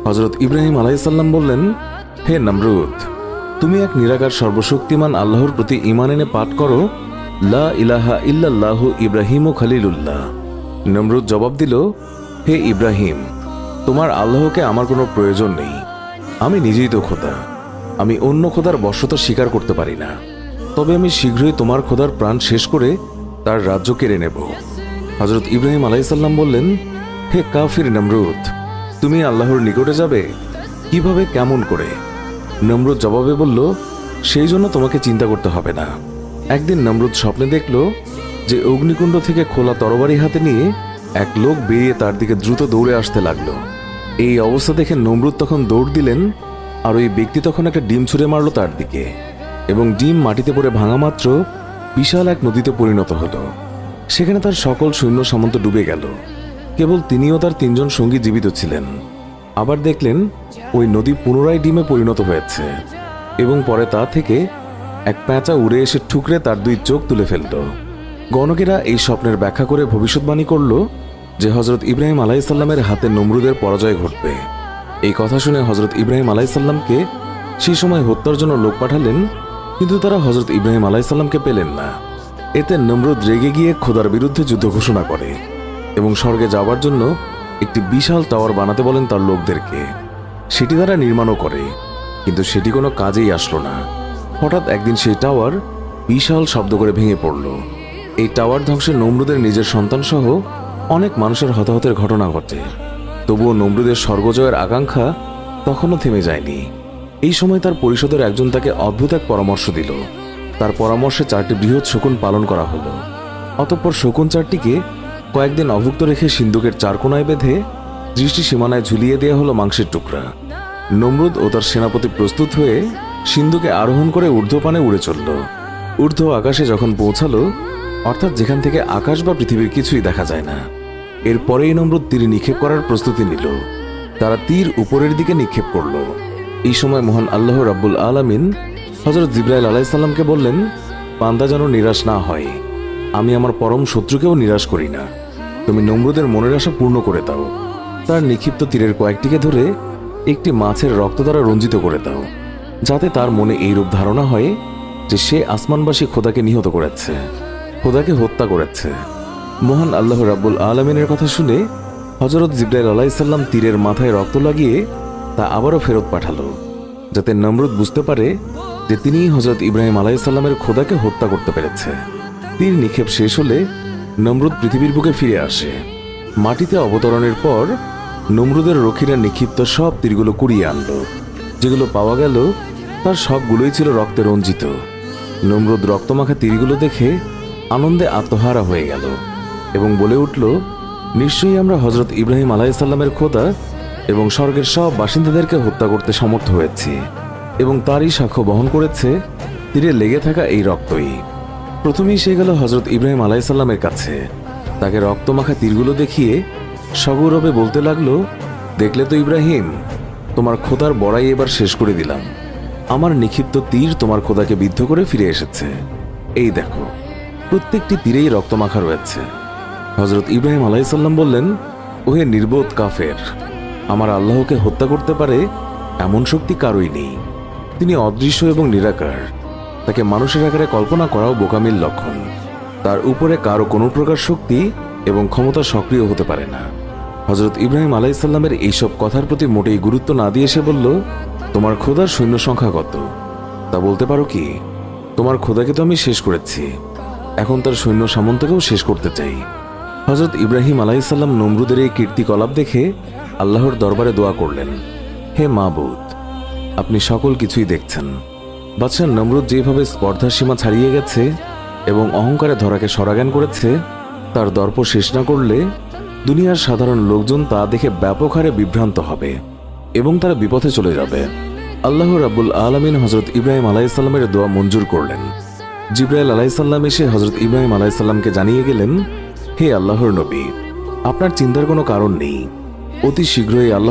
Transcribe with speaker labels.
Speaker 1: হযরত ইব্রাহিম আলাইহিসসালাম বললেন, হে নমরুদ, তুমি এক নিরাকার সর্বশক্তিমান আল্লাহর প্রতি ঈমান এনে পাঠ করো, লা ইলাহা ইল্লাল্লাহু ইব্রাহিম খলিলুল্লাহ। নমরুদ জবাব দিল, হে ইব্রাহিম, তোমার আল্লাহকে আমার কোনো প্রয়োজন নেই। আমি নিজেই তো খোদা। আমি অন্য খোদার বশ্যতা স্বীকার করতে পারি না। তবে আমি শীঘ্রই তোমার খোদার প্রাণ শেষ করে তার রাজ্য কেড়ে নেব। হযরত ইব্রাহিম আলাইহিসসালাম বললেন, হে কাফির নমরুদ, তুমি আল্লাহর নিকটে যাবে কিভাবে, কেমন করে? নমরুদ জবাবে বলল, সেই জন্য তোমাকে চিন্তা করতে হবে না। একদিন নমরুদ স্বপ্নে দেখল যে অগ্নিকুণ্ড থেকে খোলা তরবারি হাতে নিয়ে এক লোক বেরিয়ে তার দিকে দ্রুত দৌড়ে আসতে লাগলো। এই অবস্থা দেখে নমরুদ তখন দৌড় দিলেন, আর ওই ব্যক্তি তখন একটা ডিম ছুঁড়ে মারল তার দিকে, এবং ডিম মাটিতে পড়ে ভাঙা মাত্র বিশাল এক নদীতে পরিণত হলো। সেখানে তার সকল সৈন্য সামন্ত ডুবে গেল। কেবল তিনিও তার 3 জন সঙ্গী জীবিত ছিলেন। আবার দেখলেন ওই নদী পুনরায় ডিমে পরিণত হয়েছে, এবং পরে তা থেকে এক প্যাঁচা উড়ে এসে ঠুকরে তার 2 চোখ তুলে ফেলল। গণকেরা এই স্বপ্নের ব্যাখ্যা করে ভবিষ্যৎবাণী করল যে হযরত ইব্রাহিম আলাইহিসসালামের হাতে নমরুদের পরাজয় ঘটবে। এই কথা শুনে হযরত ইব্রাহিম আলাইহিসসালামকে সেই সময় হত্যার জন্য লোক পাঠালেন, কিন্তু তারা হযরত ইব্রাহিম আলাইহিসসালামকে পেলেন না। এতে নমরুদ রেগে গিয়ে খোদার বিরুদ্ধে যুদ্ধ ঘোষণা করে এবং স্বর্গে যাওয়ার জন্য একটি বিশাল টাওয়ার বানাতে বলেন তার লোকদেরকে। সেটি তারা নির্মাণও করে, কিন্তু সেটি কোনো কাজেই আসলো না। হঠাৎ একদিন সেই টাওয়ার বিশাল শব্দ করে ভেঙে পড়ল। এই টাওয়ার ধ্বংসে নমরুদের নিজের সন্তান সহ অনেক মানুষের হতাহতের ঘটনা ঘটে। তবুও নমরুদের স্বর্গজয়ের আকাঙ্ক্ষা তখনও থেমে যায়নি। এই সময় তার পরিষদের একজন তাকে অদ্ভুত এক পরামর্শ দিল। তার পরামর্শে 4টি বৃহৎ শকুন পালন করা হলো। অতঃপর শকুন 4টিকে কয়েকদিন অভুক্ত রেখে সিন্ধুকের 4 কোণায় বেঁধে দৃষ্টি সীমানায় ঝুলিয়ে দেওয়া হলো মাংসের টুকরা। নমরুদ ও তার সেনাপতি প্রস্তুত হয়ে সিন্ধুকে আরোহণ করে ঊর্ধ্বপানে উড়ে চলল। ঊর্ধ্ব আকাশে যখন পৌঁছালো, অর্থাৎ যেখান থেকে আকাশ বা পৃথিবীর কিছুই দেখা যায় না, এরপরেই নমরুদ তীর নিক্ষেপ করার প্রস্তুতি নিল। তারা তীর উপরের দিকে নিক্ষেপ করল। এই সময় মহান আল্লাহ রাব্বুল আলামিন হযরত জিবরাইল আলাইহিসসালামকে বললেন, বান্দা যেন নিরাশ না হয়। আমি আমার পরম শত্রুকেও নিরাশ করি না। তুমি নমরুদের মনের আশা পূর্ণ করে দাও। তার নিক্ষিপ্ত তীরের কয়েকটিকে ধরে একটি মাছের রক্ত দ্বারা রঞ্জিত করে দাও, যাতে তার মনে এইরূপ ধারণা হয় যে সে আসমানবাসী খোদাকে নিহত করেছে, খোদাকে হত্যা করেছে। মহান আল্লাহ রাব্বুল আলামিনের কথা শুনে হযরত জিবরাইল আলাইহিসসালাম তীরের মাথায় রক্ত লাগিয়ে তা আবারও ফেরত পাঠালো, যাতে নমরুদ বুঝতে পারে যে তিনিই হযরত ইব্রাহিম আলাইহিসসালামের খোদাকে হত্যা করতে পেরেছে। তীর নিক্ষেপ শেষ হলে নমরুদ পৃথিবীর বুকে ফিরে আসে। মাটিতে অবতরণের পর নমরুদের রক্ষীরা নিক্ষিপ্ত সব তীরগুলো কুড়িয়ে আনলো। যেগুলো পাওয়া গেল তার সবগুলোই ছিল রক্তে রঞ্জিত। নমরুদ রক্তমাখা তীরগুলো দেখে আনন্দে আত্মহারা হয়ে গেল এবং বলে উঠল, নিশ্চয়ই আমরা হযরত ইব্রাহিম আলাইহিসসালামের খোদা এবং স্বর্গের সব বাসিন্দাদেরকে হত্যা করতে সমর্থ হয়েছি, এবং তারই সাক্ষ্য বহন করেছে তীরে লেগে থাকা এই রক্তই। প্রথমেই সে গেল হযরত ইব্রাহিম আলাইহিসসালামের কাছে। তাকে রক্তমাখা তীরগুলো দেখিয়ে সগৌরবে বলতে লাগলো, দেখলে তো ইব্রাহিম, তোমার খোদার বড়াই এবার শেষ করে দিলাম। আমার নিক্ষিপ্ত তীর তোমার খোদাকে বিদ্ধ করে ফিরে এসেছে। এই দেখো, প্রত্যেকটি তীরেই রক্তমাখা রয়েছে। হযরত ইব্রাহিম আলাইহিসসালাম বললেন, ওহে নির্বোধ কাফের, আমার আল্লাহকে হত্যা করতে পারে এমন শক্তি কারোই নেই। তিনি অদৃশ্য এবং নিরাকার। তাকে মানুষের আকারে কল্পনা করাও বোকামির লক্ষণ। তার উপরে কারো কোনো প্রকার শক্তি এবং ক্ষমতা সক্রিয় হতে পারে না। হযরত ইব্রাহিম আলাইহিসসালামের এইসব কথার প্রতি মোটেই গুরুত্ব না দিয়ে সে বলল, তোমার খোদার সৈন্য সংখ্যা কত তা বলতে পারো কি? তোমার খোদাকে তো আমি শেষ করেছি, এখন তার সৈন্য সামন্তকেও শেষ করতে চাই। হযরত ইব্রাহিম আলাইহিসসালাম নমরুদের এই কীর্তিকলাপ দেখে আল্লাহর দরবারে দোয়া করলেন, হে মাবুদ, আপনি সকল কিছুই দেখছেন। বাদশাহ নমরুদ যেভাবে স্পর্ধার সীমা ছাড়িয়ে গেছে এবং অহংকারে ধরাকে সরাজ্ঞান করেছে, তার দর্প শেষ না করলে দুনিয়ার সাধারণ লোকজন তা দেখে ব্যাপক হারে বিভ্রান্ত হবে এবং তারা বিপথে চলে যাবে। আল্লাহ রাব্বুল আলামিন হযরত ইব্রাহিম আলাইহিসসালামের দোয়া মঞ্জুর করলেন। জিবরাইল আলাইহিসসালাম এসে হযরত ইব্রাহিম আলাইহিসসালামকে জানিয়ে গেলেন, হে আল্লাহর নবী, আপনার চিন্তার কোনো কারণ নেই। অতি শীঘ্রই আল্লাহ